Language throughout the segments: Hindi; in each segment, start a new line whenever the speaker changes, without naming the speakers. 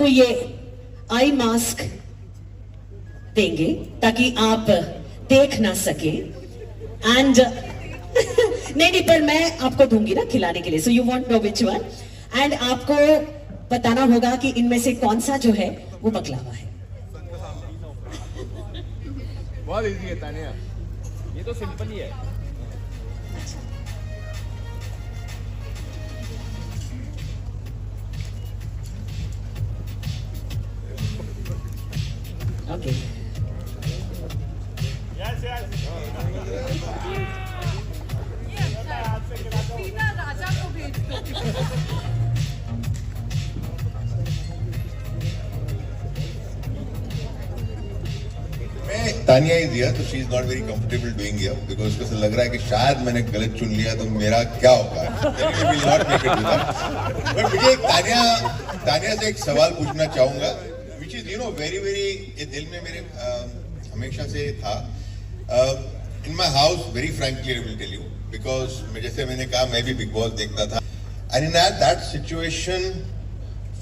आपको ये आई मास्क देंगे ताकि आप देख ना सके एंड नहीं पर मैं आपको दूंगी ना खिलाने के लिए, so you want know which one, and आपको बताना होगा कि इनमें से कौन सा जो है वो बकलावा है।
बहुत इजी है तानिया, ये तो सिंपल ही है।
ओके
राजा को भेज दो।
तानिया इज हियर, तो she is not very comfortable doing here because उसको ऐसा लग रहा है कि शायद मैंने गलत चुन लिया तो मेरा क्या होगा। बट मुझे तानिया से एक सवाल पूछना चाहूंगा विच इज वेरी वेरी, ये दिल में मेरे हमेशा से था। In my house very frankly I will tell you, because जैसे मैंने कहा मैं भी बिग बॉस देखता था, and in that situation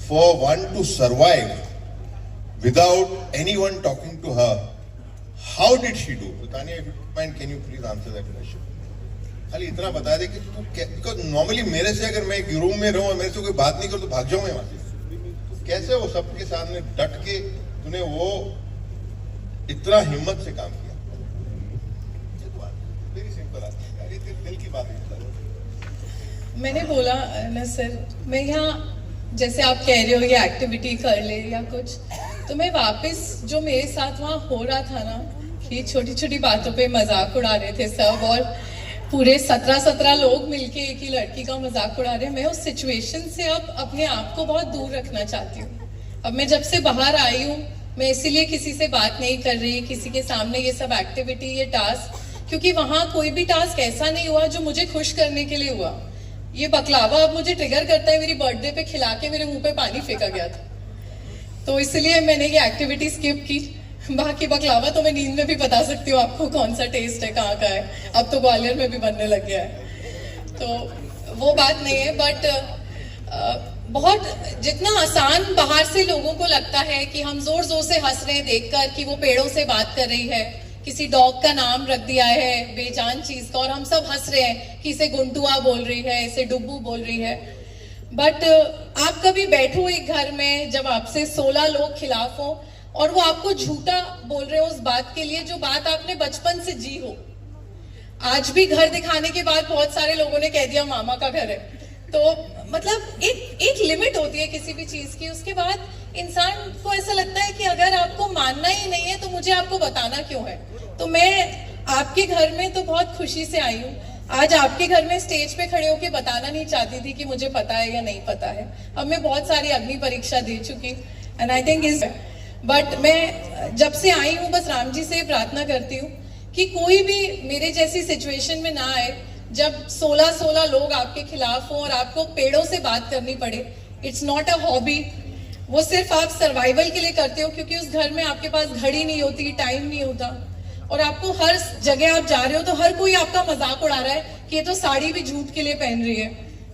for one to survive without anyone talking to her, how did she do? Tanya, if you don't mind, can you please answer that question? खाली इतना बता दे कि तू बिकॉज नॉर्मली मेरे से अगर मैं एक रूम में रहूं और मेरे से कोई बात नहीं करूं तो भाग जाऊं मैं वहां से। कैसे वो सबके सामने डट के तूने वो इतना हिम्मत से काम किया? वेरी सिंपल आती है, ये दिल की बात है।
मैंने बोला ना सर, मैं यहाँ जैसे आप कह रहे हो ये एक्टिविटी कर ले या कुछ, तो मैं वापस जो मेरे साथ वहाँ हो रहा था ना, कि छोटी छोटी बातों पे मजाक उड़ा रहे थे सब, और पूरे 17 लोग मिलके एक ही लड़की का मजाक उड़ा रहे हैं। मैं उस सिचुएशन से अब अपने आप को बहुत दूर रखना चाहती हूँ। अब मैं जब से बाहर आई हूँ, मैं इसीलिए किसी से बात नहीं कर रही, किसी के सामने ये सब एक्टिविटी, ये टास्क, क्योंकि वहाँ कोई भी टास्क ऐसा नहीं हुआ जो मुझे खुश करने के लिए हुआ। ये बकलावा अब मुझे ट्रिगर करता है, मेरी बर्थडे पे खिला के मेरे मुंह पे पानी फेंका गया था, तो इसलिए मैंने ये एक्टिविटी स्किप की। बाकी बकलावा तो मैं नींद में भी बता सकती हूँ आपको कौन सा टेस्ट है, कहाँ का है। अब तो ग्वालियर में भी बनने लग गया है, तो वो बात नहीं है। बट बहुत जितना आसान बाहर से लोगों को लगता है कि हम जोर जोर से हंस रहे हैं देखकर कि वो पेड़ों से बात कर रही है, किसी डॉग का नाम रख दिया है बेजान चीज का, और हम सब हंस रहे हैं कि इसे गुंडुआ बोल रही है, इसे डुब्बू बोल रही है। बट आप कभी बैठो एक घर में जब आपसे 16 लोग खिलाफ हो और वो आपको झूठा बोल रहे हो उस बात के लिए जो बात आपने बचपन से जी हो। आज भी घर दिखाने के बाद बहुत सारे लोगों ने कह दिया मामा का घर है, तो मतलब एक लिमिट होती है किसी भी चीज की। उसके बाद इंसान को ऐसा लगता है कि अगर आपको मानना ही नहीं है तो मुझे आपको बताना क्यों है। तो मैं आपके घर में तो बहुत खुशी से आई हूँ। आज आपके घर में स्टेज पे खड़े होके बताना नहीं चाहती थी कि मुझे पता है या नहीं पता है। अब मैं बहुत सारी अग्नि परीक्षा दे चुकी, and I think is, but मैं जब से आई हूँ बस राम जी से प्रार्थना करती हूँ कि कोई भी मेरे जैसी सिचुएशन में ना आए जब 16 लोग आपके खिलाफ हो और आपको पेड़ों से बात करनी पड़े। इट्स नॉट अ हॉबी, वो सिर्फ आप सर्वाइवल के लिए करते हो, क्योंकि उस घर में आपके पास घड़ी नहीं होती, टाइम नहीं होता, और आपको हर जगह आप जा रहे हो तो हर कोई आपका मजाक उड़ा रहा है कि ये तो साड़ी भी झूठ के लिए पहन रही है।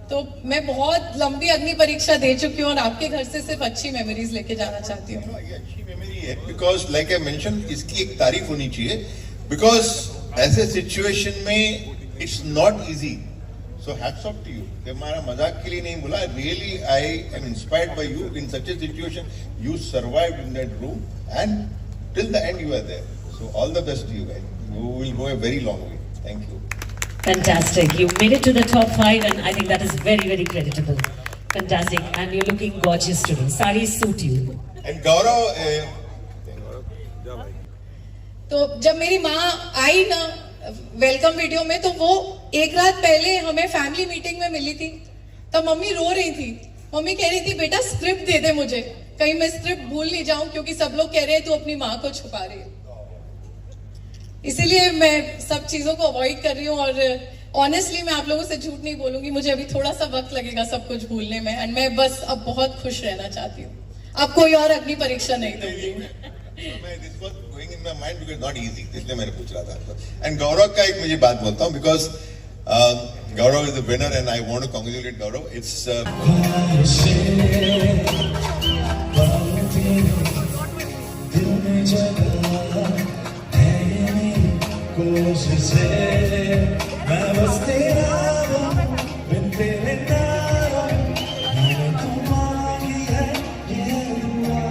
तो मैं बहुत लंबी अग्नि परीक्षा दे चुकी हूँ और आपके घर से सिर्फ अच्छी मेमोरीज लेके जाना चाहती हूँ।
अच्छी मेमोरी है, बिकॉज लाइक आई मेंशन, इसकी एक तारीफ होनी चाहिए, बिकॉज ऐसे सिचुएशन में it's not easy, so hats off to you. हमारा मजाक के लिए नहीं बोला, really I am inspired by you. In such a situation you survived in that room and till the end you are there, so all the best to you guys. You will go a very long way. Thank you.
Fantastic. You made it to the top 5 and I think that is very, very creditable. Fantastic. And you're looking gorgeous today. Saris suit you.
And Gaurav,
तो जब मेरी माँ आई ना वेलकम वीडियो में, तो वो एक रात पहले हमें फैमिली मीटिंग में मिली थी, तब मम्मी रो रही थी। मम्मी कह रही थी बेटा स्क्रिप्ट दे दे मुझे, कहीं मैं स्क्रिप्ट भूल नहीं जाऊं, क्योंकि सब लोग कह रहे हैं तू अपनी माँ को छुपा रही है। इसीलिए मैं सब चीजों को अवॉइड कर रही हूँ, और ऑनेस्टली मैं आप लोगों से झूठ नहीं बोलूंगी, मुझे अभी थोड़ा सा वक्त लगेगा सब कुछ भूलने में, एंड मैं बस अब बहुत खुश रहना चाहती हूँ। अब कोई और अग्नि परीक्षा नहीं दूंगी।
this was going in my mind because not easy, इसलिए मैंने पूछ रहा था। And गौरव का एक मुझे बात बोलता हूँ, because Gaurav is the winner and I want to congratulate Gaurav. It's
तुझे मैं बस तेरा हूँ बिन तेरे ना रहूं मैंने घुमा लिया ये हुआ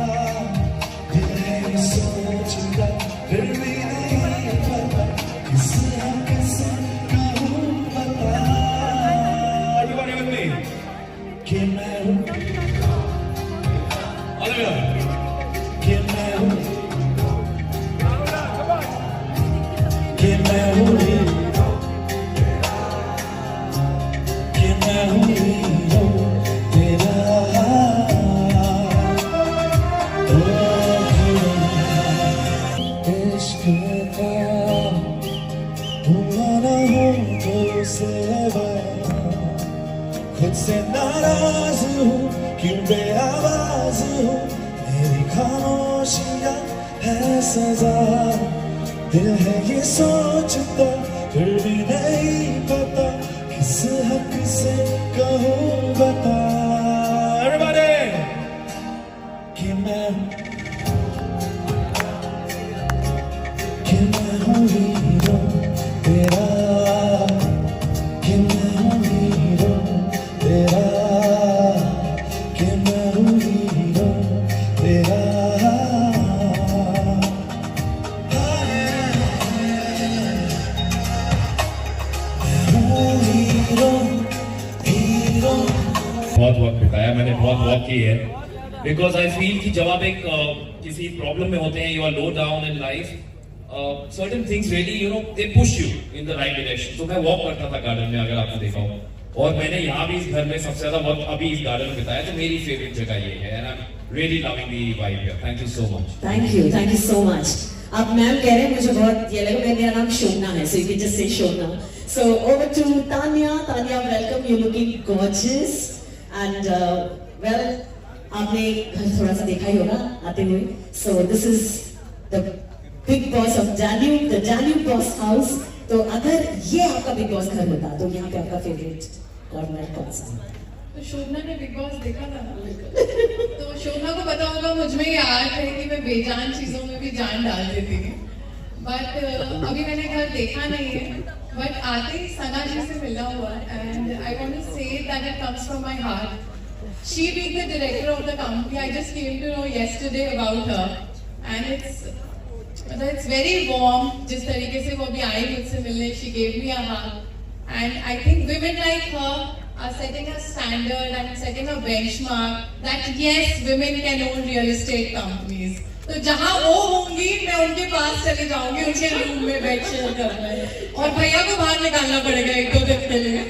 दिल है ये सोचता फिर भी नहीं पता किस हक से कहूँ बता Everybody with me कि मैं हूँ कि मैं हूँ कि मैं हूँ कि मैं हूँ हीरो तेरा इश्क का हुआ ना हो तो से खुद से नाराज हूँ क्यों बेआवाज हूँ मेरी खामोशियाँ है सजा दिल है ये सोचता फिर भी नहीं पता किस हक से कहूँ बता Everybody कि मैं हूँ हीरो तेरा कि मैं हूँ हीरो तेरा कि मैं हूँ हीरो तेरा
बहुत वक्त बिताया मैंने बहुत वॉक की है बिकॉज आई फील कि जब आप एक किसी प्रॉब्लम में होते हैं you are low down in life certain things really you know they push you in the right direction तो मैं वॉक करता था गार्डन में अगर आपने देखा हो और मैंने यहाँ भी इस घर में सबसे ज्यादा वक्त अभी इस गार्डन में बिताया तो मेरी फेवरेट जगह ये है and I am really loving the vibe here thank you so much
thank you so much अब मैम कह रहे हैं मुझे बहुत ये लगा मेरा नाम शोभना है so you can just say Shobhana so over to Tanya welcome you looking gorgeous and well आपने घर थोड़ा सा देखा ही होगा आते हुए so this is the big boss of Danube, the Danube boss house तो अगर ये आपका बिग बॉस घर होता तो यहाँ पे आपका फेवरेट कॉर्नर कौन सा
तो शोभना ने बिग बॉस देखा था ना तो शोभना को पता होगा मुझ में ये आर्ट है कि मैं बेजान चीजों में भी जान डाल देती हूँ बट अभी मैंने घर देखा नहीं है बट आते ही सना जी से मिला हुआ and I want to say that it comes from my heart she being the director of the company I just came to know yesterday about her and it's very warm जिस तरीके से वो अभी आई मुझसे मिलने she gave me a hug and I think women like her are setting a standard and setting a benchmark that yes women can own real estate companies तो जहां वो होंगी मैं उनके पास चली जाऊंगी उनके रूम में बेड शेयर करना है और भैया को बाहर निकालना पड़ेगा 1-2 दिन के लिए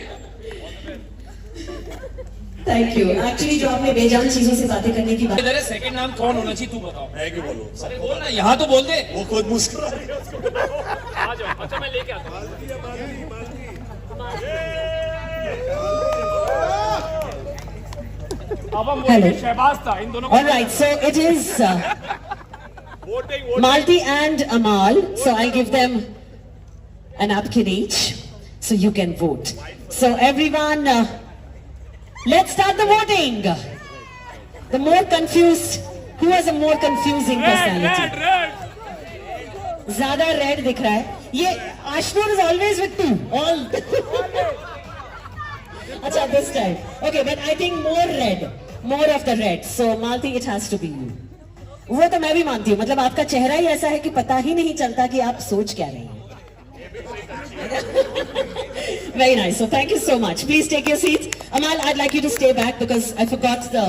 थैंक यू एक्चुअली जो आपने बेजान चीजों से बातें करने की बात
तेरा सेकंड नाम कौन होना चाहिए तू बताओ
मैं क्यों बोलूं
अरे बोल ना यहाँ तो बोल दे
वो खुद मुस्कुरा रही है उसको
आ जाओ अच्छा मैं लेके आता हूँ अब हम
Hello.
शहबाज था इन दोनों
all right so it is Malti and Amal so I'll give them a napkin each so you can vote so everyone let's start the voting the more confused who has a more confusing personality ज्यादा रेड दिख रहा है ये Ashnoor is always with to all अच्छा this time okay but I think more of the red so Malti it has to be you वो तो मैं भी मानती हूँ मतलब आपका चेहरा ही ऐसा है कि पता ही नहीं चलता कि आप सोच क्या रहे हैं Very nice. So thank you so much. Please take your seats. Amal, I'd like you to stay back because I forgot the.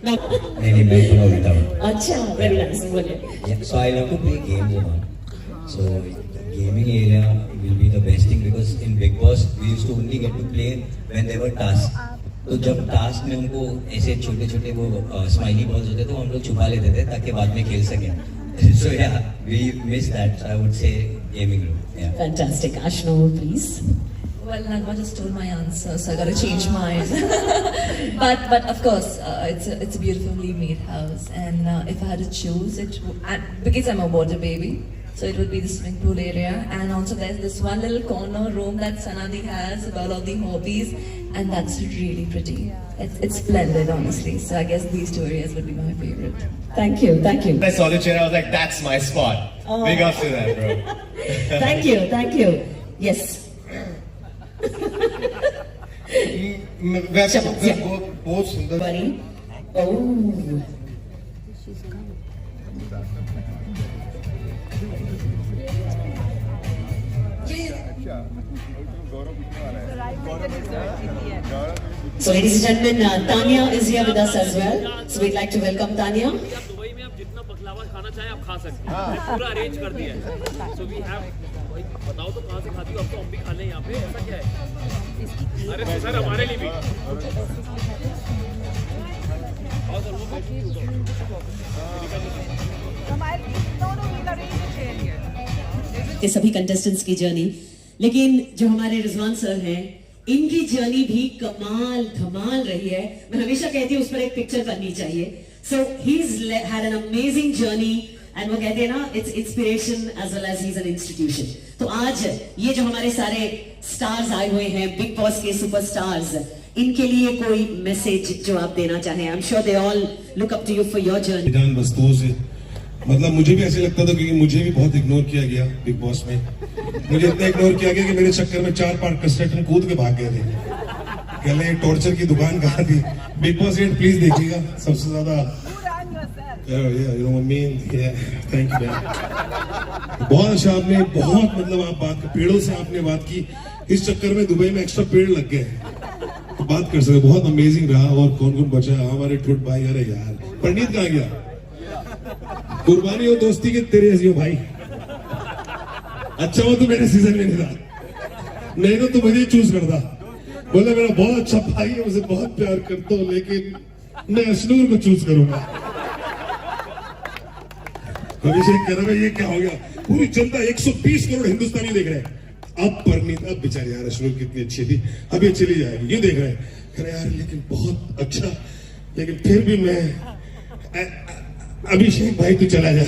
No.
नहीं मैं थोड़ा उल्टा हूँ
अच्छा, very nice. बोलिए.
Yeah, so I love to play games a lot. So gaming area will be the best thing because in Big Boss we used to only get to play when there were tasks. तो जब टास्क में उनको ऐसे छोटे छोटे वो स्माइली बॉल्स होते तो हम लोग छुपा लेते थे ताकि बाद में खेल सकें. So yeah, we missed that. So I would say gaming room. Yeah.
Fantastic. Ashno, please.
Well, Nagma just told my answer, so I gotta change mine. but of course, it's a beautifully made house, and if I had to choose, because I'm a water baby, so it would be the swimming pool area, and also there's this one little corner room that Sanadi has about all the hobbies, and that's really pretty. It's splendid, honestly. So I guess these two areas would be my favorite.
Thank you. Thank you.
I saw the chair I was like that's my spot big up to that bro
Thank you. Thank you. Yes
वैसे
चलो,
बहुत सुंदर
बड़ी ओह So, ladies and gentlemen, Tanya is here with us as well. So, we'd like to welcome Tanya.
Dubai में आप जितना बकलावा खाना चाहें आप खा सकते हैं, पूरा अरेंज कर दिया है। So we have, भाई बताओ तो कहाँ से खाती हो? अब तो हम भी खा लें यहाँ पे, ऐसा क्या है? अरे सर हमारे लिए भी। और सर वो बैठी
ये सभी कंटेस्टेंट्स की जर्नी, लेकिन जो हमारे रिजवान सर हैं, इनकी जर्नी भी कमाल धमाल रही है। मैं हमेशा कहती हूँ उस पर एक पिक्चर बननी चाहिए। So he had an amazing journey and वो कहते हैं ना, it's inspiration as well as he is an institution. तो आज ये जो हमारे सारे स्टार्स आए हुए हैं, बिग बॉस के सुपरस्टार्स, इनके लिए कोई मैसेज जो आप देना चाहें? I am sure they all look up to you for your journey.
जान वस्तुओं से मतलब मुझे भी ऐसे लगता था, क्योंकि मुझे भी बहुत इग्नोर किया गया बिग बॉस में। मुझे इतना इग्नोर किया गया कि मेरे चक्कर में 4-5 कंस्ट्रक्शन कूद के भाग गए थे। कहले टॉर्चर की दुकान कहाँ थी? बिग बॉस 8 प्लीज देखिएगा, सबसे ज्यादा थैंक यू। बहुत अच्छा आपने, बहुत मतलब आप बात, पेड़ों से आपने बात की। इस चक्कर में दुबई में एक्स्ट्रा पेड़ लग गए, तो बात कर सकते। बहुत अमेजिंग रहा। और कौन कौन बचा? हमारे ठुट भाई। अरे यार पंडित कहाँ गया? कुर्बानी और दोस्ती के तेरे हंसी हो भाई। अच्छा वो तो मेरे सीजन में नहीं था, नहीं तो मुझे चूज करता। बोले मेरा बहुत अच्छा भाई है, मुझे बहुत प्यार करता हूँ, लेकिन मैं अशनूर को चूज करूंगा। अभिषेक कह रहा है ये क्या हो गया? पूरी जनता 120 करोड़ हिंदुस्तानी देख रहे हैं। अब परनीत, अब बेचारी यार अशनूर कितनी अच्छी थी, अब ये चली जाएगी, ये देख रहे हैं। कह रहे यार लेकिन बहुत अच्छा, लेकिन फिर भी मैं अभिषेक भाई तू चला जा।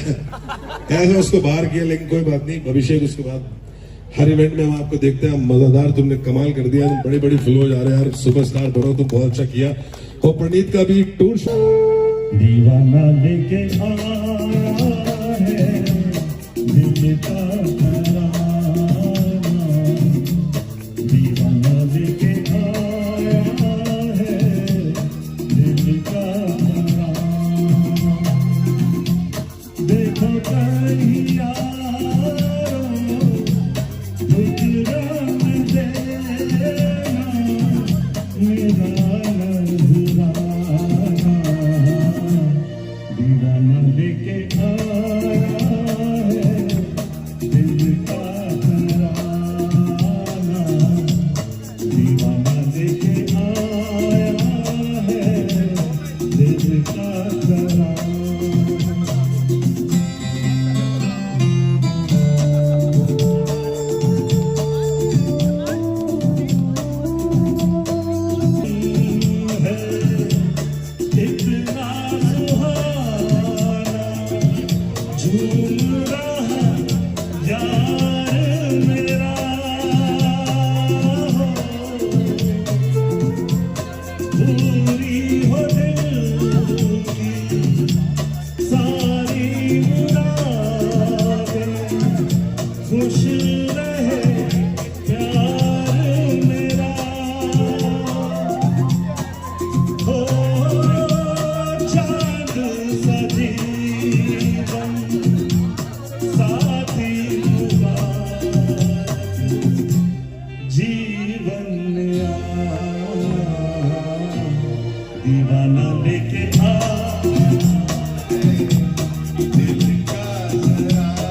ऐसा उसको बाहर किया, लेकिन कोई बात नहीं। अभिषेक उसके बाद हर इवेंट में हम आपको देखते हैं, मजेदार, तुमने कमाल कर दिया, तुम बड़ी बड़ी फिल्मों जा रहे हैं यार, सुपरस्टार बनो, तुम बहुत अच्छा किया। और प्रणीत का भी टूर
दीवाना लेके आया है दिल का तराना, दीवाना लेके आया है दिल का तराना। देखो कहीं यारो गुजरा में देना मेरा नजराना, दीवाना लेके आया है दिल का तराना, दीवाना लेके आया है दिल का तराना। दीवाना लेके आ दिल का तराना,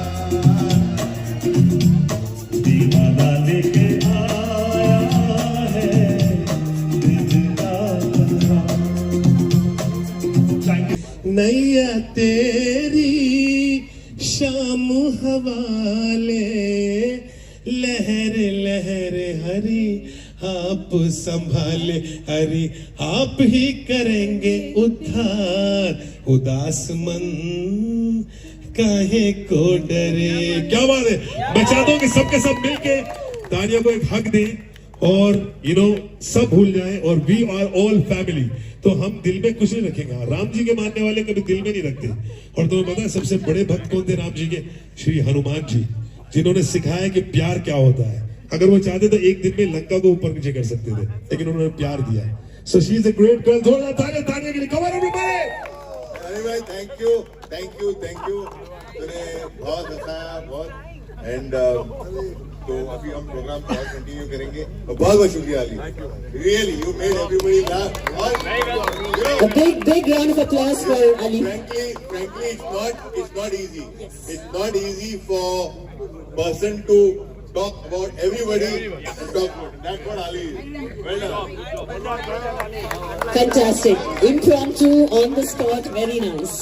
दीवाना लेके आया है दिल का तराना। नैया तेरी शाम हवाले, लहर लहर हरी आप संभाले, हरी आप ही करेंगे उद्धार, उदास मन काहे को डरे। क्या बात है। मैं चाहता हूं कि सबके सब मिलके तानिया को एक हक दें और सब भूल जाएं, और वी आर ऑल फैमिली। तो हम दिल में कुछ नहीं रखेंगे। राम जी के मानने वाले कभी दिल में नहीं रखते। और तुम्हें पता है सबसे बड़े भक्त कौन थे राम जी के? श्री हनुमान जी, जिन्होंने सिखाया कि प्यार क्या होता है। अगर वो चाहते तो एक दिन में लंका को ऊपर नीचे कर सकते थे, लेकिन उन्होंने प्यार दिया. So she is a great girl. थोड़ा तालियां तालियां के लिए. Come on everybody.
अरे भाई थैंक यू तूने बहुत हंसाया बहुत एंड तो अभी हम प्रोग्राम और कंटिन्यू करेंगे और बहुत बहुत शुक्रिया Ali. Really you made everybody laugh.
A big round of applause for Ali.
Frankly it's not easy. It's not easy for person to talk about everybody and talk about it. That's what Ali is. Well done.
Fantastic. Impromptu, on the spot, very nice.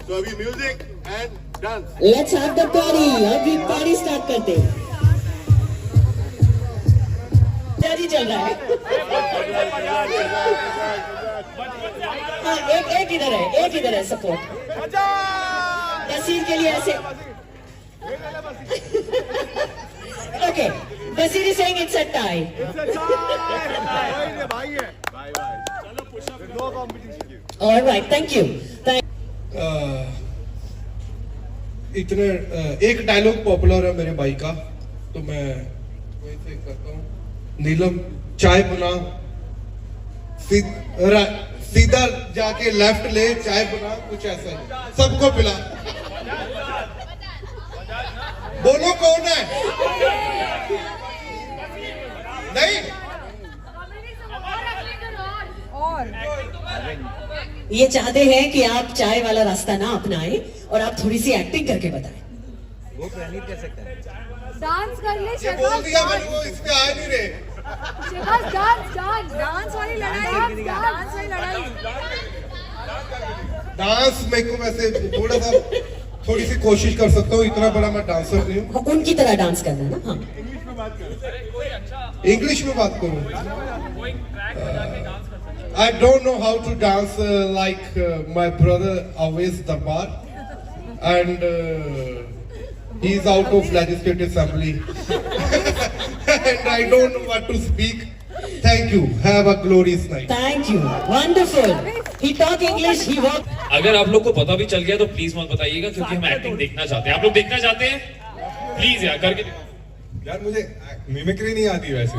So अभी music and dance.
Let's have the party. अभी party start करते हैं. जारी चल रहा है. हाँ, एक इधर है सपोर्ट. बसीर के लिए ऐसे. Okay, Basir is saying it's a tie. All right, thank you.
इतने एक डायलॉग पॉपुलर है मेरे भाई का, तो मैं वही से करता हूँ. नीलम चाय बना, सीधा जाके लेफ्ट ले, चाय बना, कुछ ऐसा ही सबको पिला. बोलो कौन है? नहीं,
ये चाहते हैं कि आप चाय वाला रास्ता ना अपनाएं और आप थोड़ी सी एक्टिंग करके बताएं.
वो प्रणीत कर सकता है.
डांस कर ले.
ये बोल दिया मैंने, वो इसमें आ नहीं रहे.
डांस वाली लड़ाई.
डांस मेरे को वैसे थोड़ी सी कोशिश कर सकता हूँ, इतना बड़ा मैं डांसर नहीं हूँ.
उनकी तरह डांस करना है ना. हाँ,
इंग्लिश में बात करूँ. I don't know how to dance like my brother Awais Darbar, and he's out of legislative assembly, and I don't know what to speak. Thank you. Have a glorious night.
thank you. Wonderful. He talk English. He walk.
अगर आप लोग को पता भी चल गया तो प्लीज मत बताइएगा, क्योंकि हम एक्टिंग देखना चाहते हैं. आप लोग देखना चाहते हैं? प्लीज यार करके.
यार मुझे मिमिक्री नहीं आती वैसे.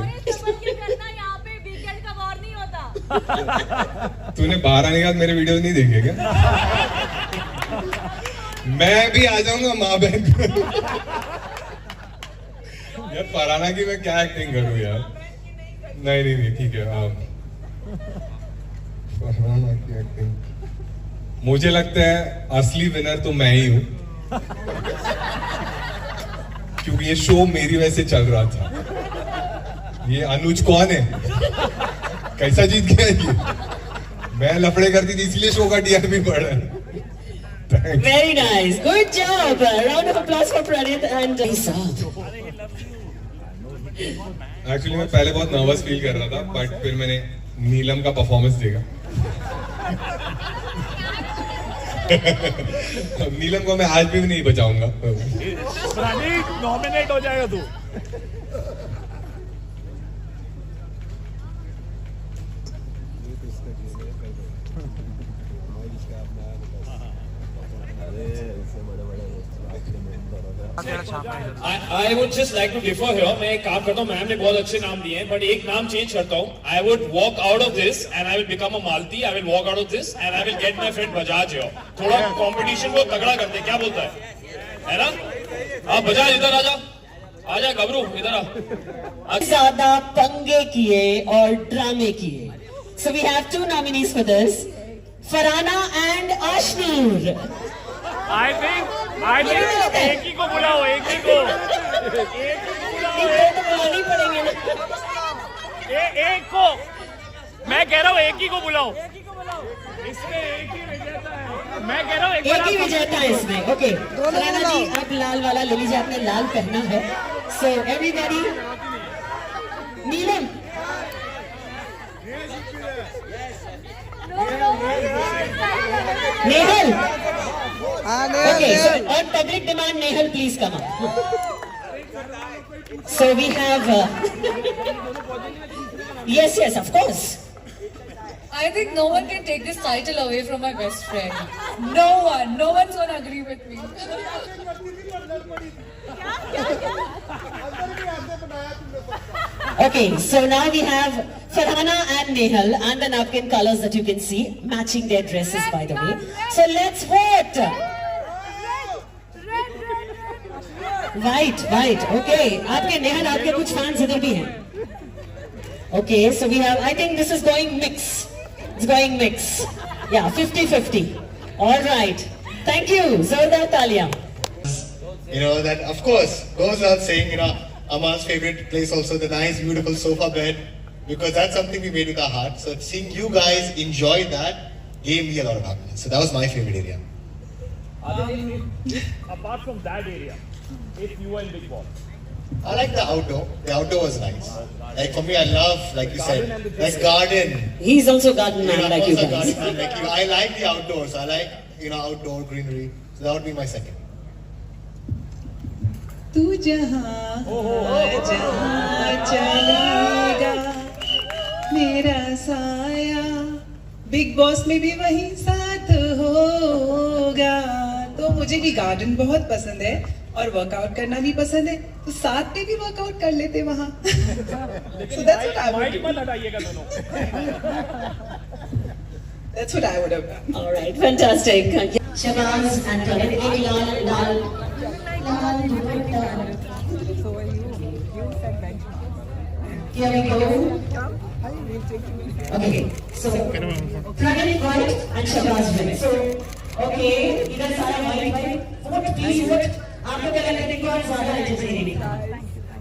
तूने बाहर आने के बाद मेरे वीडियोस नहीं देखे क्या? मैं भी आ जाऊंगा माँ बहन. यार पराना की मैं क्या एक्टिंग करूं यार. नहीं ठीक है. पराना की एक्टिंग मुझे लगता है असली विनर तो मैं ही हूं, क्योंकि ये शो मेरी वजह से चल रहा था. ये अनुज कौन है? कैसा जीत गया ये? मैं लफड़े करती थी इसलिए शो का टीआरपी बढ़ रहा है.
Very nice. Good job. Round of applause for Pranit and
actually मैं पहले बहुत नर्वस फील कर रहा था, बट फिर मैंने नीलम का परफॉर्मेंस देखा. नीलम को मैं आज भी नहीं बचाऊंगा.
नॉमिनेट हो जाएगा तू.
I would just like to differ here. मैं एक काम करता हूँ, मैम ने बहुत अच्छे नाम दिए हैं, बट एक नाम चेंज करता हूँ. I would walk out of this and I will become a Malti. I will walk out of this and I will get my friend Bajaj here. थोड़ा कंपटीशन को तगड़ा करते, क्या बोलता है ना? आप बजाज इधर आजा गबरू इधर आ.
ज्यादा पंगे किए और ड्रामे किए. So we have two nominees for this, Farhana and Ashnur.
I think एक ही को बुलाओ.
बुलानी पड़ेंगे ना.
एक को मैं कह रहा हूँ, एक ही को बुलाओ. इसमें एक ही विजेता है. मैं कह रहा हूँ
एक ही विजेता है इसमें. ओके, फरहाना जी आप लाल वाला ले लीजिए, आपने लाल पहना है. So everybody. Neelam. Nehal. Okay, so on public demand, Nehal, please come up. So we have. Yes, of course.
I think no one can take this title away from my best friend. No one's gonna agree with me.
Okay, so now we have Farhana and Nehal and the napkin colors that you can see matching their dresses, by the way. So let's vote. White. Okay, आपके Nehal आपके कुछ fans इधर भी हैं. Okay, so we have. I think this is going mix. It's going mix. Yeah, 50-50. All right. Thank you, Zordar Talia.
You know, that of course goes without saying, you know, Amar's favorite place also, the nice, beautiful sofa bed, because that's something we made with our heart. So seeing you guys enjoy that gave me a lot of happiness. So that was my favorite area.
Apart from that area, if you were in Big Boss,
I like the outdoor. The outdoor was nice. Like for me, I love, like you said, like garden.
He's also garden
You know,
man
I'm
like you
also a
guys.
garden man like you. I like the outdoors. I like, you know, outdoor greenery. So that would be my second.
तू जहाँ चलेगा मेरा साया बिग बॉस में भी वही साथ होगा. तो मुझे भी गार्डन बहुत पसंद है और वर्कआउट करना भी पसंद है, तो साथ में भी वर्कआउट कर लेते वहाँ. So that's what I would do.
हटाइएगा दोनों.
That's what I would have done.
All right, fantastic. Shabazz and Karan, Lal. Here we go. Okay, so Pranit white and Shabazz red. So, okay, इधर सारा white. Vote, please vote. आपको क्या लगता है कौन ज़्यादा entertaining था?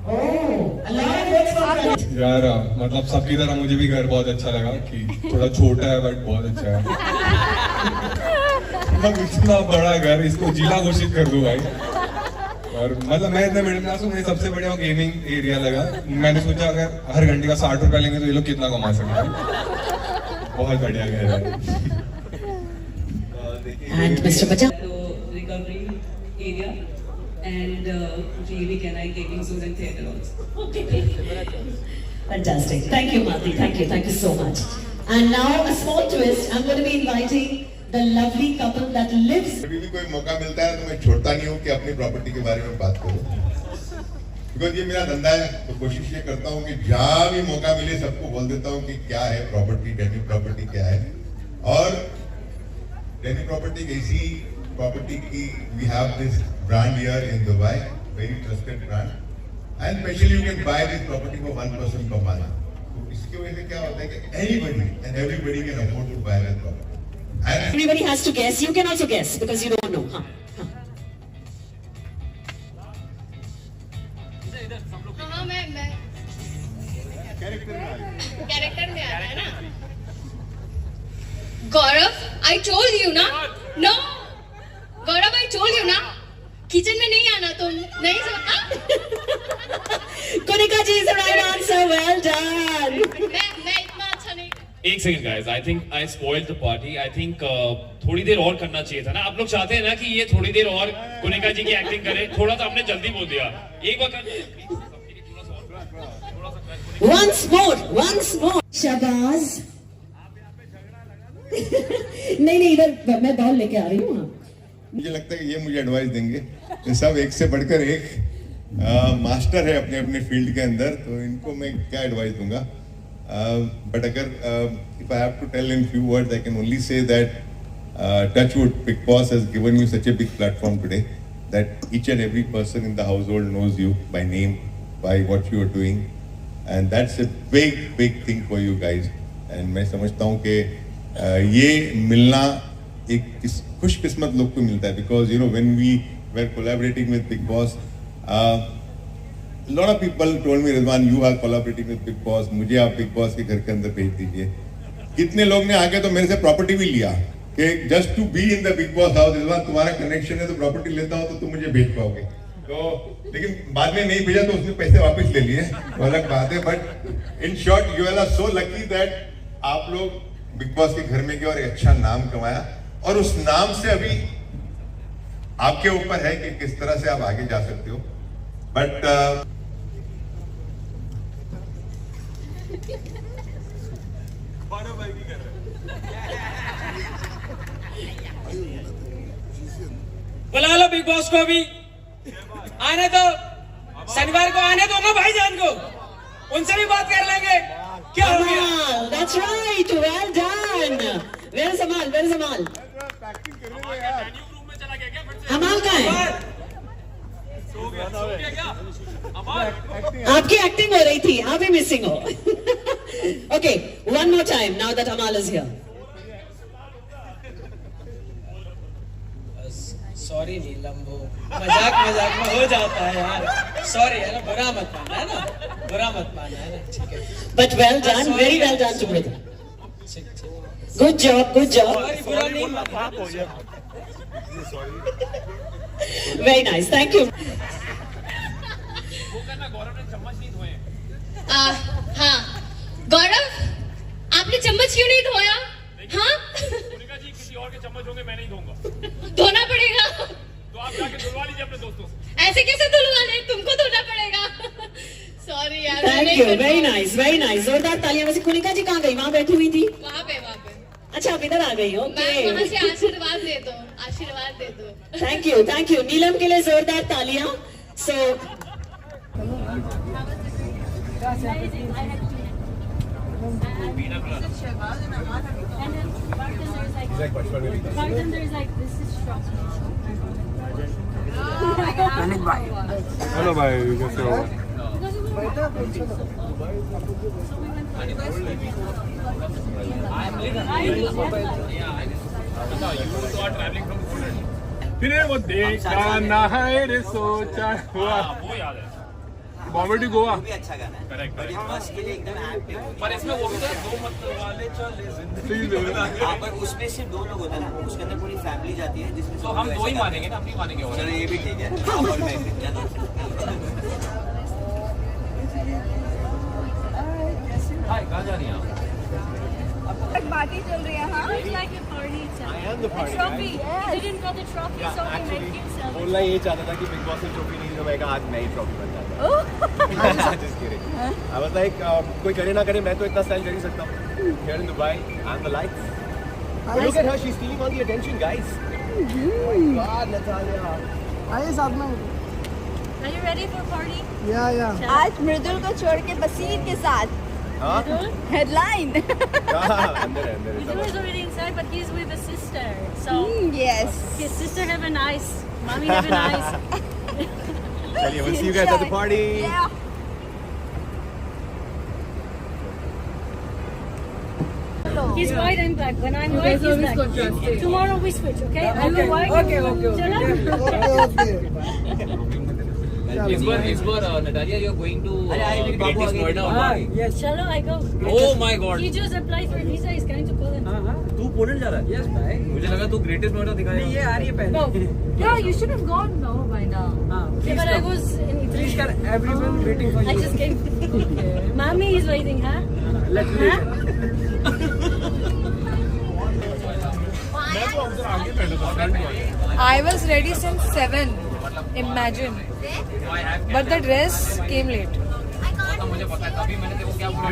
Oh, a lot of votes for Pranit.
यार मतलब सबकी तरह मुझे भी घर बहुत अच्छा लगा कि थोड़ा छोटा है बट बहुत अच्छा है. मतलब इतना बड़ा घर, इसको जिला घोषित कर दूं भाई. और मतलब मैं इतना मिडिल क्लास हूँ, मुझे सबसे बढ़िया गेमिंग एरिया लगा. मैंने सोचा अगर हर घंटे का 60 रुपया लेंगे तो ये लोग कितना कमा सकते हैं. बहुत बढ़िया घर है.
And Mr. Bachchan.
Recovery area and JV Kenai Gaming Zone and Theatre also.
Fantastic. Thank you, Madhi. Thank you so much. And now a small twist. I'm going to be inviting the lovely couple that lives.
कभी भी कोई मौका मिलता है तो मैं छोड़ता नहीं हूँ कि अपनी प्रॉपर्टी के बारे में बात करूँ. बिकॉज ये मेरा धंधा है, तो कोशिश ये करता हूँ कि जहाँ भी मौका मिले सबको बोल देता हूँ कि क्या है प्रॉपर्टी, डेनी प्रॉपर्टी क्या है. और डेनी प्रॉपर्टी ऐसी प्रॉपर्टी की we have this brand here in Dubai, very trusted brand, and specially you can buy this property for 1 person per month. तो इसकी वजह से क्या होता है कि anybody and everybody can afford to buy that property.
Everybody has to guess. You can also guess because you don't know. Huh?
हाँ मैं कैरेक्टर में आ रहा है ना. गौरव, I told you ना. No, Gaurav, I told you ना. किचन में नहीं आना तुम. नहीं
Konika ji is the right answer. Well done.
मैं इतना अच्छा नहीं.
एक second guys, I think I spoiled the party. I think थोड़ी देर और करना चाहिए था ना. आप लोग चाहते हैं ना कि ये थोड़ी देर और कुनिका जी की एक्टिंग करे. थोड़ा सा हमने जल्दी बोल दिया. एक बार
Once more. Shabazz. नहीं इधर मैं बॉल लेके आ रही हूँ.
मुझे लगता है कि ये मुझे एडवाइस देंगे. ये सब एक से बढ़कर एक मास्टर है अपने अपने फील्ड के अंदर, तो इनको मैं क्या एडवाइस दूंगा. But अगर if I have to tell in few words, I can only say that Touchwood, Big Boss has given you such a big platform today that each and every person in the household knows you by name, by what you are doing, and that's a big thing for you guys. And मैं समझता हूँ कि ये मिलना एक खुशकिस्मत लोग को मिलता है, because you know when we were collaborating with Big Boss, a lot of people told me, Rizwan, you are collaborating with Big Boss, मुझे आप Big Boss के घर के अंदर भेज दीजिए. कितने लोग ने आके तो मेरे से प्रॉपर्टी भी लिया कि just to be in the Big Boss house, Rizwan तुम्हारा कनेक्शन है तो प्रॉपर्टी लेता हूँ तो तुम मुझे भेज पाओगे. तो लेकिन बाद में नहीं भेजा तो उसने पैसे वापस ले लिए, वो अलग बात है. But in short you are so lucky that आप लोग बिग बॉस के घर में गए और एक अच्छा नाम कमाया, और उस नाम से अभी आपके ऊपर है कि किस तरह से आप आगे जा सकते हो. बट
बुला लो बिग बॉस को भी, आने दो, शनिवार को आने दो ना भाईजान को, उनसे भी बात कर लेंगे। क्या हो गया?
Amal, that's right. Well done. Where is Amal? Where is Amal? Amal कहाँ है? आपकी एक्टिंग हो रही थी, आप ही मिसिंग हो। Okay, one more time. Now that Amal is here.
Sorry Neelam, वो मजाक में हो जाता है यार, सॉरी है ना, बुरा मत मानना है ना, बुरा मत मानना है ना, ठीक है।
But well done, very well done, Subhrata. Good job, good job.
बुरा नहीं मानना।
Very nice, thank you.
हाँ गौरव, आपने चम्मच क्यों नहीं धोया? हाँ
जी किसी और के चम्मच होंगे, मैं नहीं दूंगा।
धोना पड़ेगा।
तो आप जाके धुलवा लीजिए अपने दोस्तों से।
ऐसे कैसे धुलवा ले, तुमको धोना पड़ेगा। सॉरी यार।
Thank you, very nice, very nice. जोरदार तालियां। वैसे कुनिका जी कहाँ गई? वहाँ बैठी हुई थी।
वहाँ पे
अच्छा, आप इधर आ गई हो।
मैं वहाँ से आशीर्वाद दे दो, आशीर्वाद दे दो।
Thank you, thank you. Neelam के लिए जोरदार तालियां। So
हेलो भाई, कैसे हो? फिर वो देखा ना है रे सोचा हुआ,
वो याद है,
बॉम्बे टू गोवा।
अच्छा गाना है।
Correct correct.
बस के लिए एकदम एक्टिव है।
पर इसमें वो भी था, दो मत वाले चले
हाँ, पर उसमें सिर्फ 2 लोग होते हैं ना, उसके अंदर पूरी फैमिली जाती है, जिसमें
तो हम 2 ही मानेंगे ना, अपनी मानेंगे। और
चलो ये भी ठीक है। और मैं
हाय, कहाँ जा रही हैं आप?
पार्टी चल रही है। हाँ like a party. I am the party. Trophy. You didn't got the trophy, so we make you celebrate.
बोलना ये चाहता था कि बिग बॉस ने ट्रॉफी नहीं दी, तो मैं कहा आज मैं ही ट्रॉफी बन जाता। Just kidding. I was like, कोई करे ना करे, मैं तो इतना स्टाइल कर ही सकता हूँ। Here in Dubai, I'm the lights. Look at her, she's stealing all the attention, guys. Oh my God, Natalia.
आइए साथ में।
Are you ready for party?
या
आज मृदुल को छोड़ के बसीर के साथ।
हाँ?
Headline.
अंदर है, अंदर
Mridul is already inside, but he's with his sister. So
yes.
his sister have a nice, mommy have a nice.
चलिए, we'll see you guys at the party.
Yeah. He's white and black. When I'm white, he's black. Tomorrow we switch, okay? I will white. Okay. Chalo?
इस बार Natalia, you are going to greatest Noida.
Yes. Chalo, I go.
Oh my God.
He just applied for a visa. He's going to Poland.
तू पोलैंड जा रहा है? यस भाई, मुझे लगा तू ग्रेटेस्ट नोएडा दिखाएगा। ये आ रही है
No. Yeah, you should have gone by now. Yeah, but I was in Italy.
Please कर, everyone waiting for you.
I just came. Mommy is waiting, huh?
Let's
I was ready since 7. Imagine. But the dress came late.
मुझे पता है, तभी मैंने देखो क्या बोला।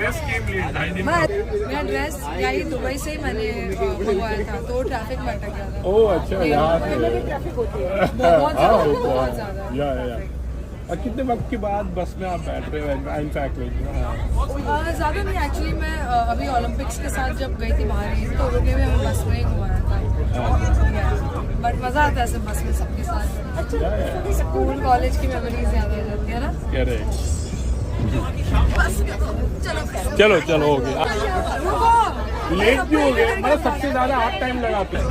मेरा ड्रेस यही दुबई से ही मैंने मंगवाया था, तो ट्रैफिक में अटक गया था।
ओह अच्छा, यहाँ पे
ट्रैफिक होती है बहुत ज्यादा।
या कितने वक्त के बाद बस में आप बैठ रहे हो? इनफैक्ट
ज़्यादा नहीं, एक्चुअली मैं अभी ओलंपिक्स के साथ जब गई थी बाहर ही, तो उन्होंने भी हमें बस में ही घुमाया था। बट मज़ा आता है ऐसे बस में सबके साथ। स्कूल कॉलेज की मेमोरीज याद आ जाती है ना।
चलो चलो, हो गया। लेट भी हो गए, मतलब सबसे ज्यादा आप टाइम लगाते हैं।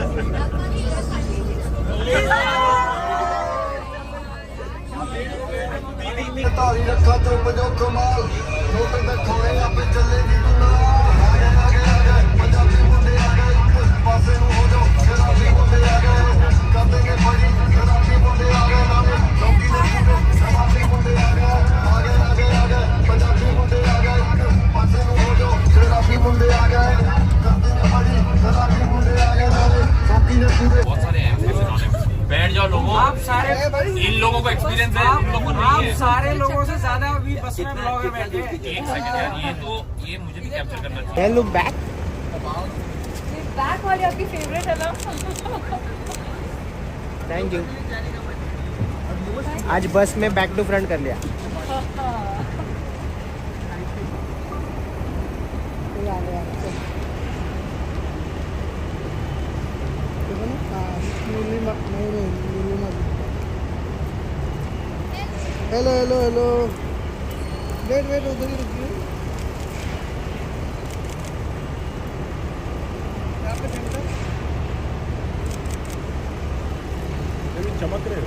बहुत सारे हैं, बैठ जाओ लोगों। आप सारे, इन लोगों को एक्सपीरियंस है, इन लोगों को नहीं है।
सारे लोगों से ज्यादा अभी बस में ब्लॉगर बैठे हैं।
एक सेकंड यार, ये मुझे भी कैप्चर करना चाहिए।
Hello back.
बैक वाली आपकी फेवरेट है ना?
Thank you. आज बस में बैक टू फ्रंट कर लिया। Hello hello hello, wait wait, उधर ही रुकिए।
चमक रहे हो।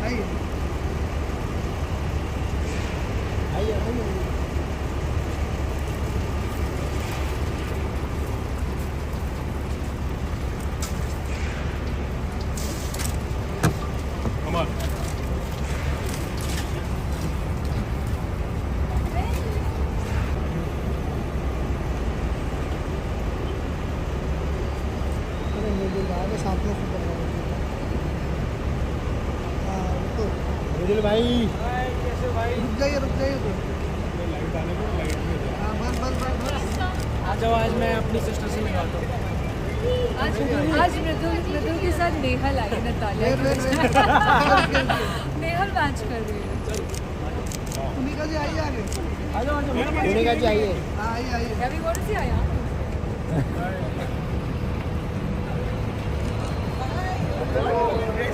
आइए आइए आइए। रुजुल भाई, कैसे भाई? रुक जाइए हाँ, बस बस बस बस। आ जाओ, आज मैं अपनी सिस्टर से मिलवाता हूँ।
आज मृदुल के साथ नेहल आई, नतालिया नेहल मैच कर रही है।
भूमिका जी आइए आगे। आ जाओ भूमिका जी आइए। आइए आइए।
रवि कौन से आया?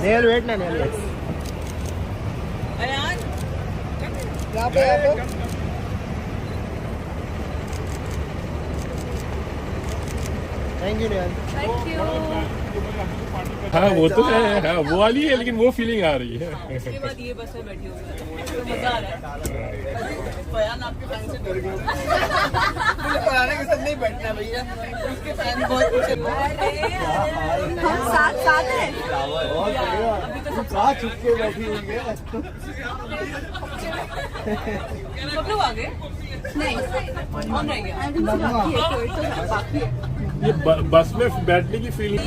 नेहल वेट ना, नेहल वेट। यहाँ पे thank you Nehal.
Thank you.
हाँ वो तो है, हाँ वो वाली है, लेकिन वो फीलिंग आ रही है।
उसके बाद ये बस में बैठी हूँ, तो मजा आ रहा है। बयान आपके फैन से डर गया। मुझे बयान के साथ नहीं बैठना भैया, उसके फैन बहुत कुछ हम साथ हैं। अभी तो सब
छुप के बैठी हुई है।
सब लोग आ गए? नहीं, कौन रह गया?
ये बस में बैठने की फीलिंग।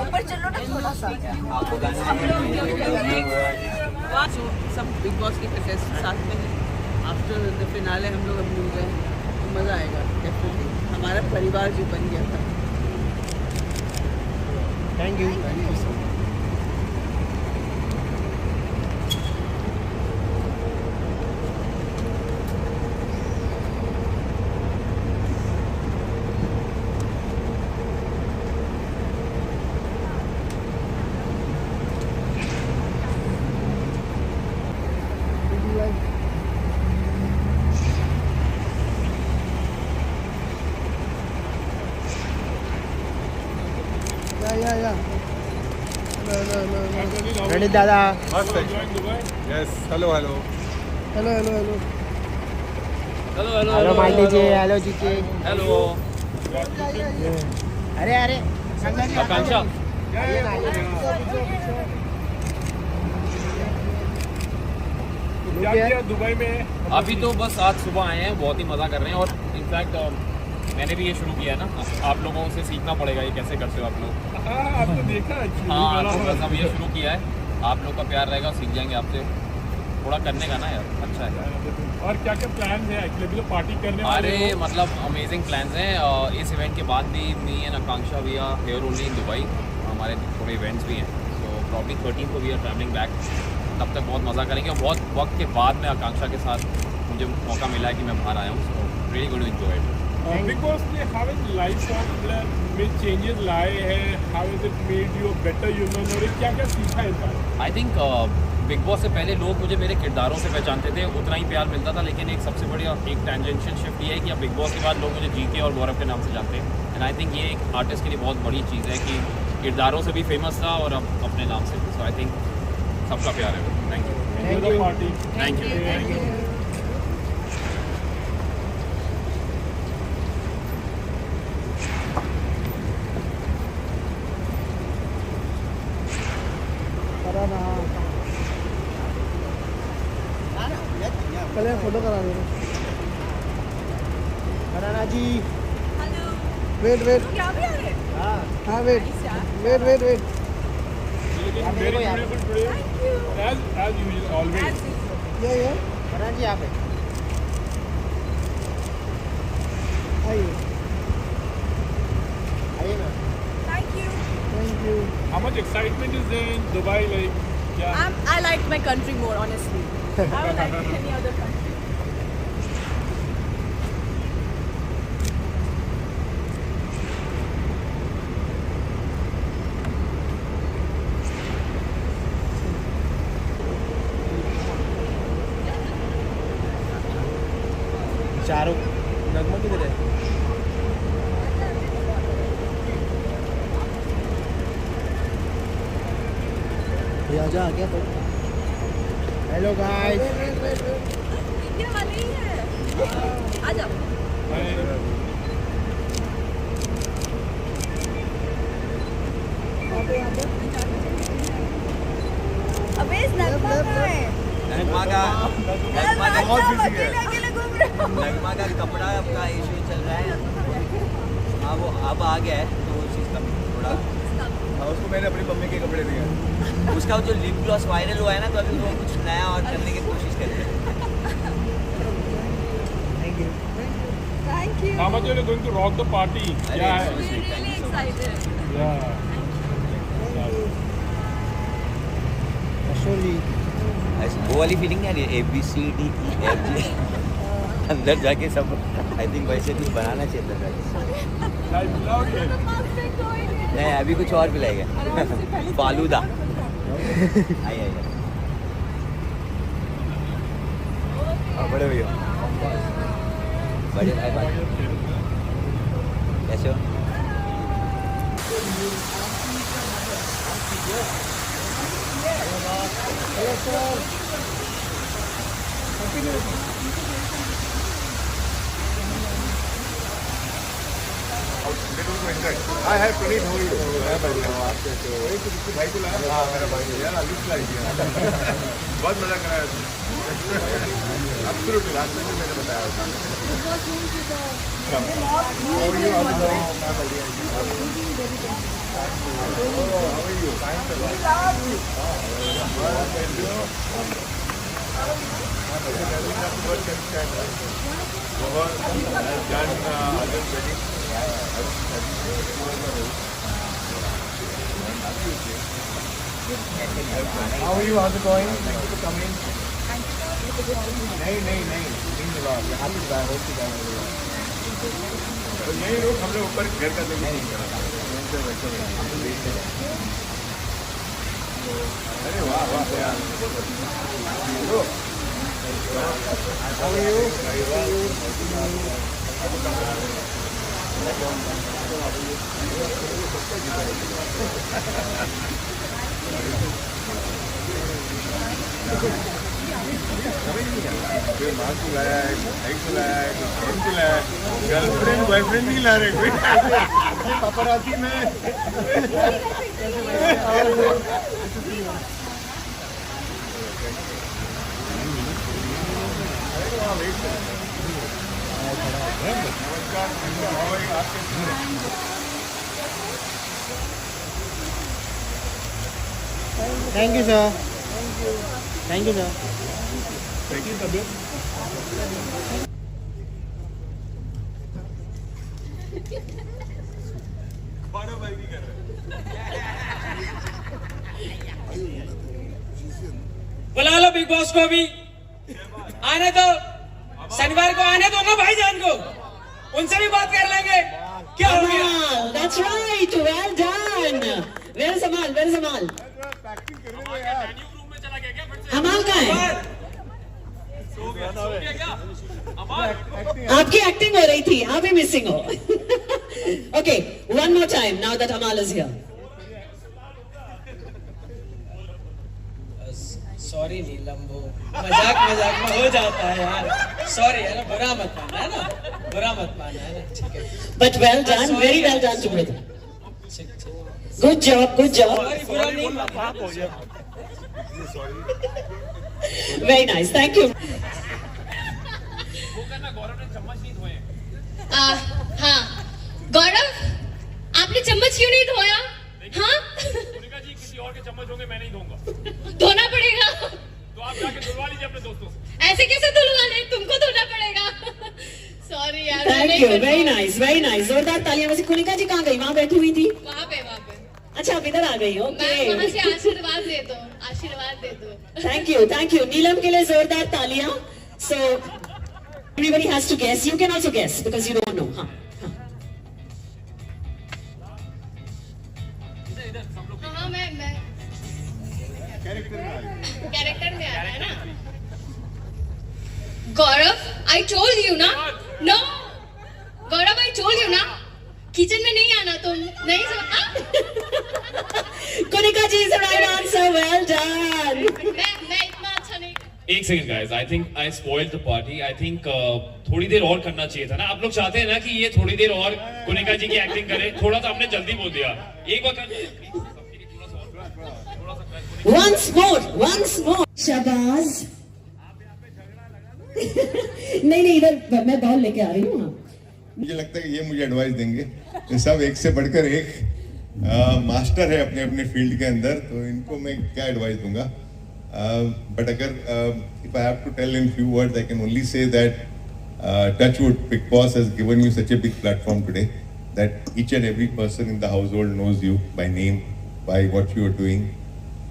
ऊपर चलो ना थोड़ा सा।
सब बिग बॉस के कंटेस्टेंट साथ में हैं। आफ्टर द फिनाले हम लोग अब मिल गए, तो मज़ा आएगा डेफिनेटली। हमारा परिवार जो बन गया था।
Thank you. या रणित दादा।
Yes, hello hello
hello hello hello
hello
hello Malti ji, hello GK,
hello.
अरे अरे
आकांक्षा,
क्या किया दुबई में?
अभी तो बस आज सुबह आए हैं, बहुत ही मज़ा कर रहे हैं। और इनफैक्ट मैंने भी ये शुरू किया है ना, आप लोगों से सीखना पड़ेगा ये कैसे करते हो आप लोग।
हाँ आपने देखा है।
हाँ तो बस हम ये शुरू किया है, आप लोग का प्यार रहेगा, सीख जाएंगे आपसे थोड़ा करने का ना यार, अच्छा है।
और क्या क्या प्लान है? एक्चुअली तो पार्टी करने वाले
अरे
हो।
मतलब अमेजिंग प्लान्स हैं। इस इवेंट के बाद भी me and Akanksha we are here only in Dubai, हमारे थोड़े इवेंट्स भी हैं। सो प्रॉब्ली 13 को वी आर ट्रैवलिंग बैक, तब तक बहुत मज़ा करेंगे। और बहुत वक्त के बाद में आकांक्षा के साथ मुझे मौका मिला है कि मैं बाहर आया हूँ, so really good to enjoy it.
Big boss ने हाउ इज लाइफ में चेंजेस लाए हैं? How is it made you better human? और क्या क्या सीखा इस बार?
आई थिंक बिग बॉस से पहले लोग मुझे मेरे किरदारों से पहचानते थे, उतना ही प्यार मिलता था। लेकिन एक सबसे बढ़िया एक टेंजेंशियल शिफ्ट ये है कि अब बिग बॉस के बाद लोग मुझे जीके और गौरव के नाम से जानते हैं। एंड आई थिंक ये एक आर्टिस्ट के लिए बहुत बड़ी चीज़ है कि किरदारों से भी फेमस था और अब अपने नाम से। सो आई थिंक सबका प्यार है। Thank you.
Party.
Thank you.
पहले फोटो करा दो। हराना जी, वेट वेट। हाँ wait wait wait wait.
Very beautiful today. As usual, always.
ये हराना जी यहाँ पे आइए आइए
much excitement is there in Dubai? Like,
I like my country more, honestly. I don't like any other country.
चारों नगमा किधर है? ये आजा आ गया तो। Hello guys.
ये वाली ही है। आ जाओ। अबे इस नगमा कहाँ है?
नगमा का
बहुत बिजी है। अकेले घूम रहे हो।
नगमा का कपड़ा का इशू चल रहा है। हाँ वो अब आ गया है तो उस चीज़ का थोड़ा। हाँ उसको मैंने अपनी मम्मी के कपड़े दिए। उसका जो लिप ग्लॉस वायरल हुआ है ना तो अभी वो कुछ नया और करने की कोशिश कर रहे हैं।
Thank you.
how much are you going to rock the party? Yeah.
We're really excited.
Yeah.
Ashok जी।
वो वाली फीलिंग नहीं आ रही है ABCDEFG अंदर जाके सब आई थिंक वैसे कुछ बनाना चाहिए था नहीं अभी कुछ और पिलाएगा फालूदा आई बड़े भैया बड़े भाई बात कैसे हो
I have Praneet, how are you? आप कैसे हो? एक किसी भाई को लाया? हाँ मेरा भाई यार लिस्ट लाई दिया बहुत मजा कराया Absolutely, last time भी मैंने बताया था How are you? How are you? How are you? How's it going? Thank you for coming. नहीं means a lot. Happy to die. Hope to die. तो यही लोग हमने ऊपर घर का नहीं करा अरे वाह वाह यार How are you? Girlfriend boyfriend नहीं ला रहे कोई पापराती में
thank you sir. Thank you sir.
देखिए तबियत
बुला लो बिग बॉस को भी आने दो शनिवार को आने दो ना भाईजान को उनसे भी बात कर लेंगे क्या हो गया
That's right. Well done. Where is Amal? Where is Amal? अमाल कहाँ है? आपकी एक्टिंग हो रही थी, आप ही मिसिंग हो। Okay, one more time now that Amal is here.
Sorry Neelam वो मजाक में हो जाता है यार सॉरी है ना बुरा मत मानना है ना ठीक है
But well done, very well done, Sumrita. Good job, good job.
बुरा नहीं
Very nice, thank you.
हाँ गौरव आपने चम्मच क्यों नहीं धोया? हाँ
किसी और के चम्मच होंगे मैं नहीं दूंगा
धोना पड़ेगा
तो आप जाके धुलवा लीजिए अपने दोस्तों से
ऐसे कैसे धुलवा ले तुमको धोना पड़ेगा सॉरी यार
Thank you, very nice, very nice. जोरदार तालियां। वैसे कुनिका जी कहाँ गई? वहाँ बैठी हुई थी।
वहाँ पे
अच्छा आप इधर आ गई हो
मैं वहाँ से
ओके
आशीर्वाद दे दो, आशीर्वाद दे दो।
थैंक यू नीलम के लिए जोरदार तालियां so everybody has to guess you can also guess because you don't know हाँ
हाँ मैं कैरेक्टर में आ रहा है ना। गौरव आई टोल्ड यू ना, no Gaurav I told you ना, किचन में नहीं आना तुम, नहीं
Kunika ji is the right answer. Well done.
मैं इतना अच्छा नहीं।
एक second guys, I think I spoiled the party. I think थोड़ी देर और करना चाहिए था ना। आप लोग चाहते हैं ना कि ये थोड़ी देर और कुनिका जी की एक्टिंग करे, थोड़ा सा हमने जल्दी बोल दिया। एक बार
Once more. शाबाश। नहीं इधर मैं बॉल लेके आ रही हूँ।
मुझे लगता है कि ये मुझे एडवाइस देंगे, ये सब एक से बढ़कर एक मास्टर है अपने अपने फील्ड के अंदर, तो इनको मैं क्या एडवाइस दूंगा। बट अगर if I have to tell in few words I can only say that Touchwood, Big Boss has given you such a big platform today that each and every person in the household knows you by name, by what you are doing,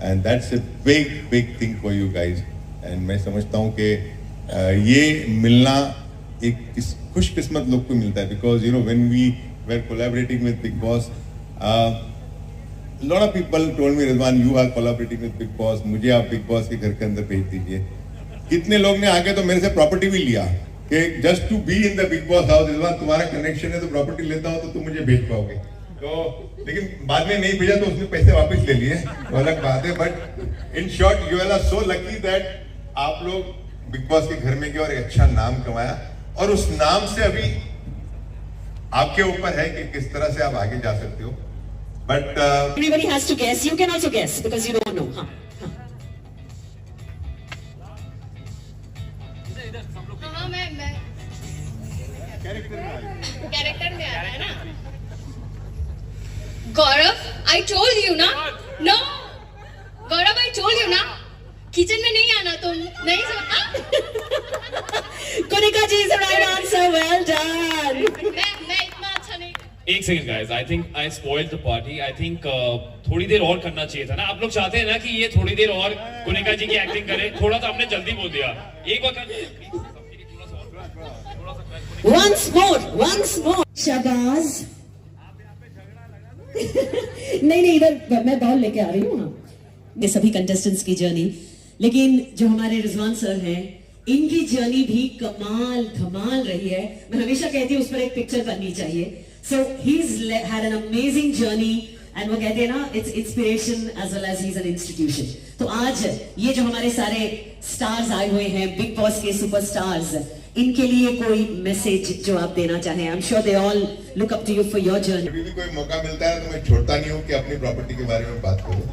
and that's a big thing for you guys. And मैं समझता हूँ कि ये मिलना एक खुशकिस्मत लोग को मिलता है, because you know when we were collaborating with Big Boss, a lot of people told me, Rizwan, you are collaborating with Big Boss, मुझे आप Big Boss के घर के अंदर भेज दीजिए। कितने लोग ने आके तो मेरे से प्रॉपर्टी भी लिया कि just to be in the big boss house, Rizwan तुम्हारा कनेक्शन है तो प्रॉपर्टी लेता हो तो तुम मुझे भेज पाओगे। तो लेकिन बाद में नहीं भेजा तो उसने पैसे वापस ले लिए, वो अलग बात है। But in short you are so lucky that आप लोग बिग बॉस के घर में गए और एक अच्छा नाम कमाया, और उस नाम से अभी आपके ऊपर है कि किस तरह से आप आगे जा सकते हो। But
everybody has to guess, you can also guess because you don't know. हाँ
मैं कैरेक्टर में आ रहा है ना। गौरव आई टोल्ड यू ना, no Gaurav I told you ना, किचन में नहीं आना तुम, नहीं
Kunika ji is the right answer. Well done.
मैं इतना अच्छा नहीं।
एक second guys, I think I spoiled the party. I think थोड़ी देर और करना चाहिए था ना। आप लोग चाहते हैं ना कि ये थोड़ी देर और कुनिका जी की एक्टिंग करे, थोड़ा सा हमने जल्दी बोल दिया। एक बार
Once more. शाबाश। नहीं इधर मैं बॉल लेके आ रही हूँ। ये सभी कंटेस्टेंट्स की जर्नी, लेकिन जो हमारे रिजवान सर हैं इनकी जर्नी भी कमाल रही है। मैं हमेशा कहती हूँ उस पर एक पिक्चर बननी चाहिए। सो he's had an amazing journey and वो कहते हैं ना it's inspiration as well as he's an institution। तो आज ये जो हमारे सारे स्टार्स आए हुए हैं, बिग बॉस के सुपरस्टार्स, इनके लिए कोई मैसेज जो आप देना चाहें। I am sure they all look up to you for your journey.
कभी भी कोई मौका मिलता है तो मैं छोड़ता नहीं हूँ कि अपनी प्रॉपर्टी के बारे में बात करूँ,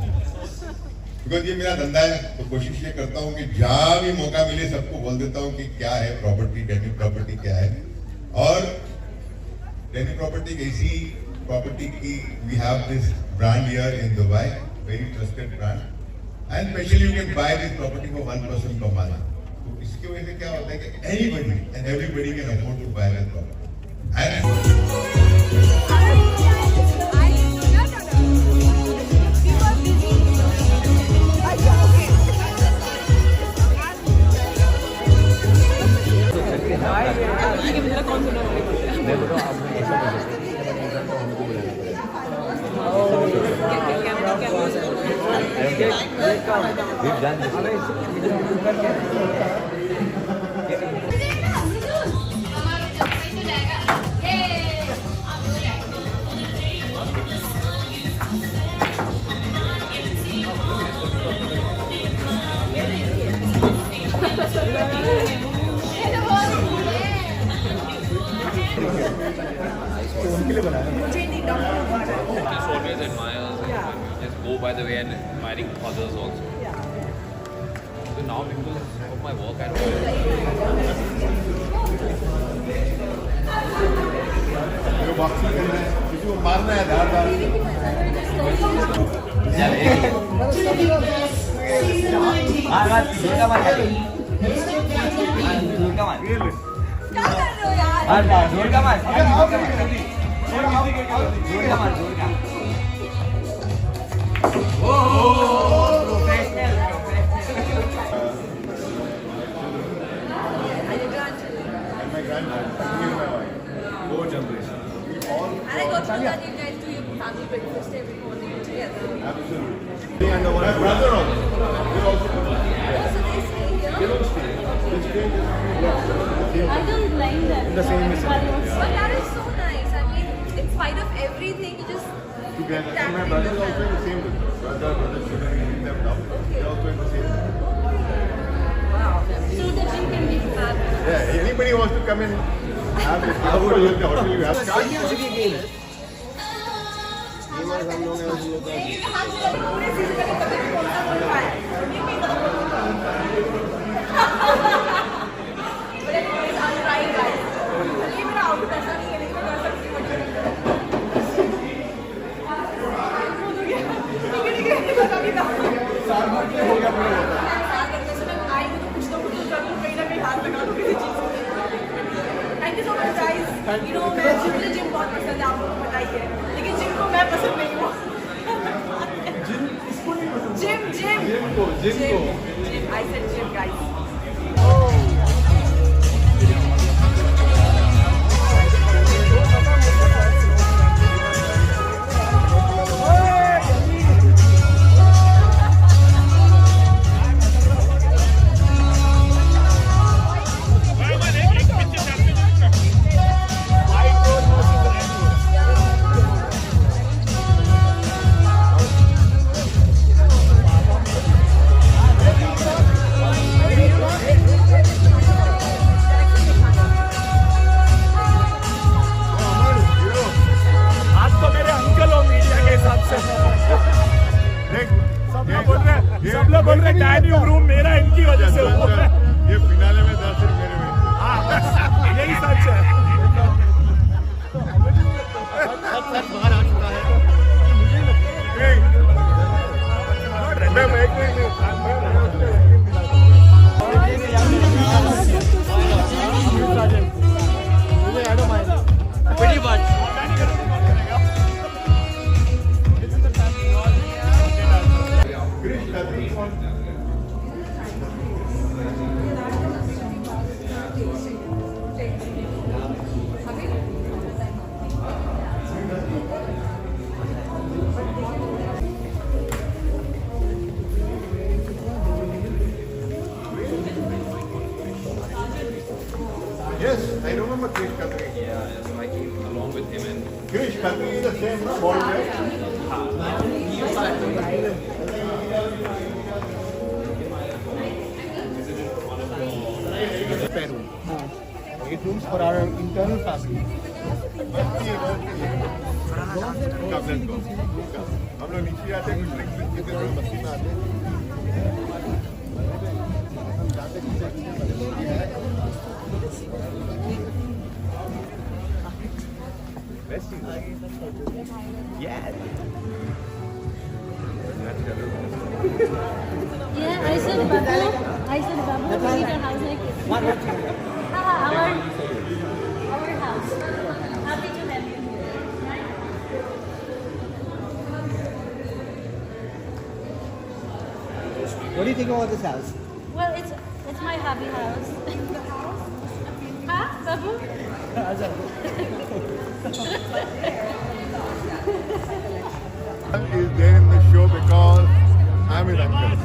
बिकॉज ये मेरा धंधा है। तो कोशिश ये करता हूँ कि जहाँ भी मौका मिले सबको बोल देता हूँ कि क्या है प्रॉपर्टी, डेनी प्रॉपर्टी क्या है। और डेनी प्रॉपर्टी एक ऐसी प्रॉपर्टी की we have this brand here in Dubai, very trusted brand, and specially you can buy this property for 1% per month। तो इसकी वजह से क्या होता है कि anybody and everybody can afford to buy that property.
Just always admire when you just go by the way and admiring others also. So now because of my work, I
don't मारना है धार
sure that you guys do your family breakfast every morning together.
Absolutely. And my brother also. They also come.
Also, they stay here.
They don't stay. They stay in the same
I don't blame them.
In the same vicinity.
But that is so nice. I mean, in spite of everything, you just
Together. So my brother is also in the same business. Brother, sister, bring them down. They're also in the same business.
wow. So the gym can be fab.
Yeah, anybody wants to come and have this, how would you hotel you have?
But anyways, I'll try, guys. Leave it out. That's not even कर सकती हूँ. ठीक है बता भी दो. साल भर हो गया पूरा. साल भर में मैं आई तो कुछ जरूर कहीं ना कहीं हाथ लगा दूँ किसी चीज़ में. Thank you so much, guys. You know मुझे जिम बहुत पसंद है, आप लोगों को पता ही है. लेकिन जिम को मैं पसंद नहीं हूँ. Gym. I said gym, guys.
सब लोग बोल रहे डाइनिंग रूम मेरा इनकी वजह से हुआ है.
ये फिनाले में 10 सिर्फ मेरे में.
हाँ यही सच है.
सच बाहर आ चुका है.
Pretty much.
Yes, I remember Krish Khatri.
Yeah, so I came along with him and
Krish Khatri is the same, no? Bald guy.
It rooms for our internal family.
हम लोग नीचे आते हैं, कुछ ड्रिंक्स पीते हैं, बस्ती में आते
Yeah, I said Babu, we need a house like this. Our house. Happy to have you here. Right?
What do you think about this house?
Well, it's my hobby house. Huh, Babu?
is there in the show because I'm his uncle.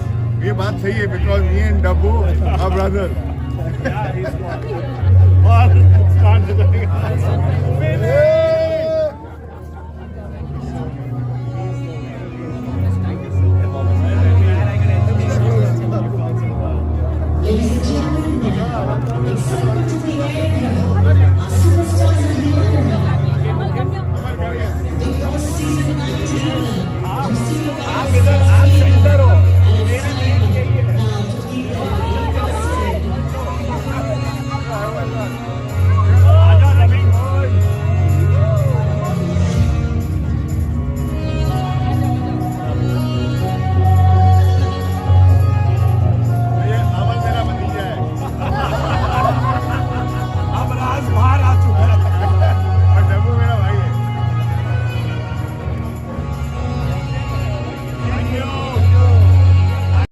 ये बात सही है because me and Dabbu are brothers.
Yeah, he's one. Well, it's considered.